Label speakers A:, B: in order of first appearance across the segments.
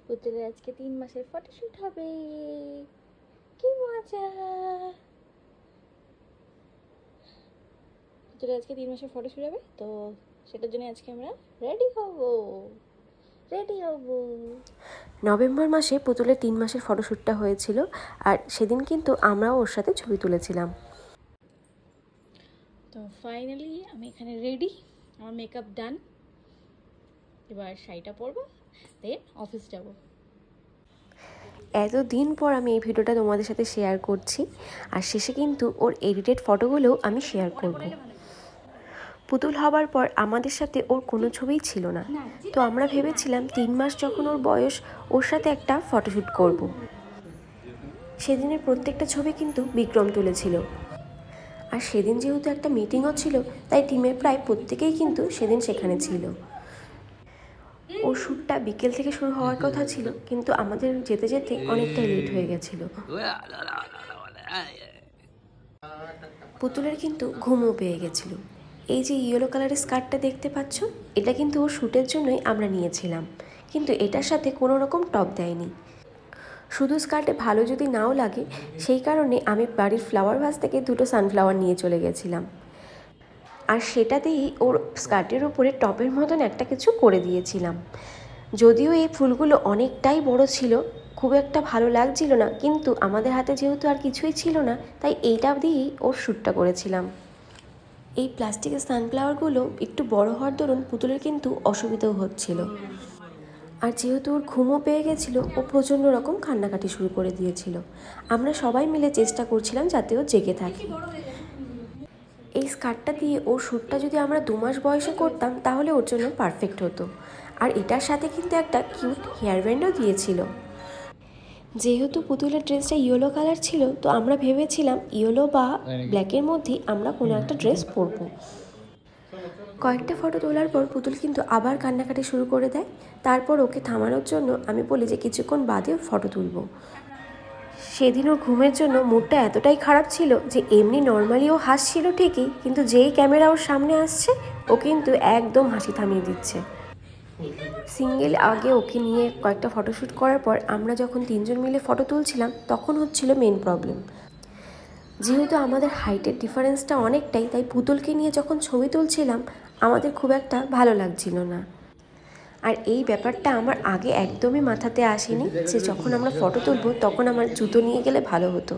A: পুতুলের আজকে 3 মাসের ফটোশুট হবে। কি মজা! পুতুলের আজকে 3 মাসের ফটোশুট হবে, তো সেটার জন্য আজকে আমরা রেডি হব।
B: নভেম্বর মাসে পুতুলের 3 মাসের ফটোশ্যুটটা হয়েছিল, আর সেদিন কিন্তু আমরাও ওর সাথে ছবি তুলেছিলাম।
A: তো ফাইনালি আমি এখানে রেডি, আমার মেকআপ ডান। এবার শাড়িটা পরবো, দেন অফিস যাব।
B: এতদিন পর আমি এই ভিডিওটা তোমাদের সাথে শেয়ার করছি, আর শেষে কিন্তু ওর এডিটেড ফটোগুলোও আমি শেয়ার করব। পুতুল হবার পর আমাদের সাথে ওর কোনো ছবিই ছিল না, তো আমরা ভেবেছিলাম 3 মাস যখন ওর বয়স, ওর সাথে একটা ফটোশ্যুট করব। সেদিনের প্রত্যেকটা ছবি কিন্তু বিক্রম তুলেছিল, আর সেদিন যেহেতু একটা মিটিংও ছিল, তাই টিমের প্রায় প্রত্যেকেই কিন্তু সেদিন সেখানে ছিল। ওর শ্যুটটা বিকেল থেকে শুরু হওয়ার কথা ছিল, কিন্তু আমাদের যেতে যেতে অনেকটাই লেট হয়ে গেছিল। পুতুলের কিন্তু ঘুমও পেয়ে গেছিল। এই যে ইয়েলো কালারের স্কার্টটা দেখতে পাচ্ছ, এটা কিন্তু ওর শ্যুটের জন্যই আমরা নিয়েছিলাম, কিন্তু এটার সাথে কোনো রকম টপ দেয়নি। শুধু স্কার্টে ভালো যদি নাও লাগে, সেই কারণে আমি বাড়ির ফ্লাওয়ার ভাস থেকে 2টো সানফ্লাওয়ার নিয়ে চলে গেছিলাম, আর সেটাতেই ওর স্কার্টের উপরে টপের মতন একটা কিছু করে দিয়েছিলাম। যদিও এই ফুলগুলো অনেকটাই বড় ছিল, খুব একটা ভালো লাগছিল না, কিন্তু আমাদের হাতে যেহেতু আর কিছুই ছিল না, তাই এইটা দিয়েই ওর শ্যুটটা করেছিলাম। এই প্লাস্টিকের সানফ্লাওয়ারগুলো একটু বড় হওয়ার দরুন পুতুলের কিন্তু অসুবিধাও হচ্ছিল, আর যেহেতু ওর ঘুমও পেয়ে গেছিলো, ও প্রচণ্ড রকম কান্নাকাটি শুরু করে দিয়েছিল। আমরা সবাই মিলে চেষ্টা করছিলাম যাতে ও জেগে থাকে। এই স্কার্টটা দিয়ে ওর শ্যুটটা যদি আমরা 2 মাস বয়সে করতাম, তাহলে ওর জন্য পারফেক্ট হতো। আর এটার সাথে কিন্তু একটা কিউট হেয়ার ব্যান্ডও দিয়েছিল। যেহেতু পুতুলের ড্রেসটা ইয়েলো কালার ছিল, তো আমরা ভেবেছিলাম ইয়েলো বা ব্ল্যাকের মধ্যেই আমরা কোনো একটা ড্রেস পরবো। কয়েকটা ফটো তোলার পর পুতুল কিন্তু আবার কান্নাকাটি শুরু করে দেয়। তারপর ওকে থামানোর জন্য আমি বলি যে কিছুক্ষণ বাদে ফটো তুলবো। সেদিন ওর ঘুমের জন্য মুডটা এতটাই খারাপ ছিল যে এমনি নর্মালি ও হাসছিল ঠিকই, কিন্তু যেই ক্যামেরা ওর সামনে আসছে, ও কিন্তু একদম হাসি থামিয়ে দিচ্ছে। সিঙ্গেল আগে ওকে নিয়ে কয়েকটা ফটোশ্যুট করার পর আমরা যখন 3জন মিলে ফটো তুলছিলাম, তখন হচ্ছিল মেন প্রবলেম। যেহেতু আমাদের হাইটের ডিফারেন্সটা অনেকটাই, তাই পুতুলকে নিয়ে যখন ছবি তুলছিলাম আমাদের খুব একটা ভালো লাগছিল না। আর এই ব্যাপারটা আমার আগে একদমই মাথাতে আসেনি যে যখন আমরা ফটো তুলবো তখন আমার জুতো নিয়ে গেলে ভালো হতো।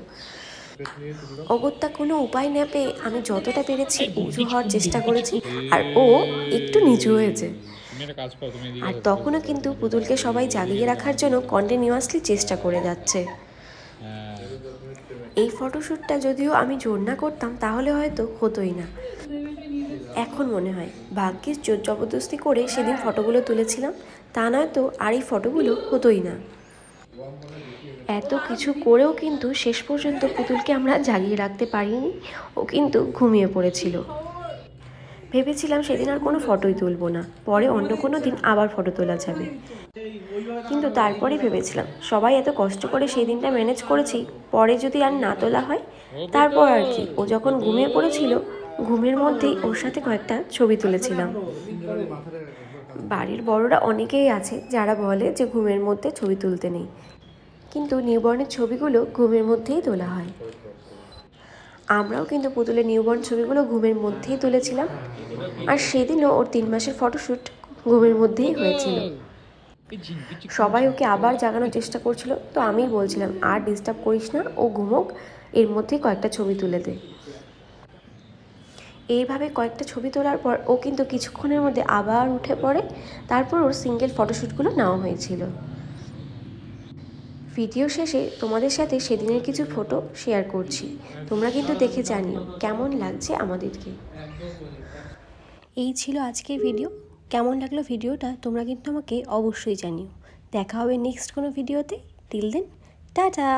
B: অগত্যা কোনো উপায় না পেয়ে আমি যতটা পেরেছি উঁচু হওয়ার চেষ্টা করেছি, আর ও একটু নিচু হয়েছে। আর তখনও কিন্তু পুতুলকে সবাই জাগিয়ে রাখার জন্য কন্টিনিউয়াসলি চেষ্টা করে যাচ্ছে। এই ফটোশ্যুটটা যদিও আমি জোর না করতাম তাহলে হয়তো হতোই না। এখন মনে হয় ভাগ্যের জোর জবরদস্তি করে সেদিন ফটোগুলো তুলেছিলাম, তা নয়তো আর এই ফটোগুলো হতোই না। এত কিছু করেও কিন্তু শেষ পর্যন্ত পুতুলকে আমরা জাগিয়ে রাখতে পারিনি, ও কিন্তু ঘুমিয়ে পড়েছিল। ভেবেছিলাম সেদিন আর কোনো ফটোই তুলব না, পরে অন্য কোনো দিন আবার ফটো তোলা যাবে। কিন্তু তারপরে ভেবেছিলাম সবাই এত কষ্ট করে সেই দিনটা ম্যানেজ করেছি, পরে যদি আর না তোলা হয়। তারপর আর কি, ও যখন ঘুমিয়ে পড়েছিল, ঘুমের মধ্যেই ওর সাথে কয়েকটা ছবি তুলেছিলাম। বাড়ির বড়রা অনেকেই আছে যারা বলে যে ঘুমের মধ্যে ছবি তুলতে নেই, কিন্তু নিউবর্নের ছবিগুলো ঘুমের মধ্যেই তোলা হয়। আমরাও কিন্তু পুতুলের নিউবর্ন ছবিগুলো ঘুমের মধ্যেই তুলেছিলাম, আর সেদিনও ওর 3 মাসের ফটোশ্যুট ঘুমের মধ্যেই হয়েছিল। সবাই ওকে আবার জাগানোর চেষ্টা করছিল, তো আমি বলছিলাম আর ডিস্টার্ব করিস না, ও ঘুমোক, এর মধ্যেই কয়েকটা ছবি তুলে দে। এইভাবে কয়েকটা ছবি তোলার পর ও কিন্তু কিছুক্ষণের মধ্যে আবার উঠে পড়ে। তারপর ওর সিঙ্গেল ফটোশ্যুটগুলো নেওয়া হয়েছিল। ভিডিও শেষে তোমাদের সাথে সেদিনের কিছু ফটো শেয়ার করছি, তোমরা কিন্তু দেখে জানিও কেমন লাগছে আমাদেরকে। এই ছিল আজকের ভিডিও। কেমন লাগলো ভিডিওটা তোমরা কিন্তু আমাকে অবশ্যই জানিও। দেখা হবে নেক্সট কোনো ভিডিওতে। Till then, tata.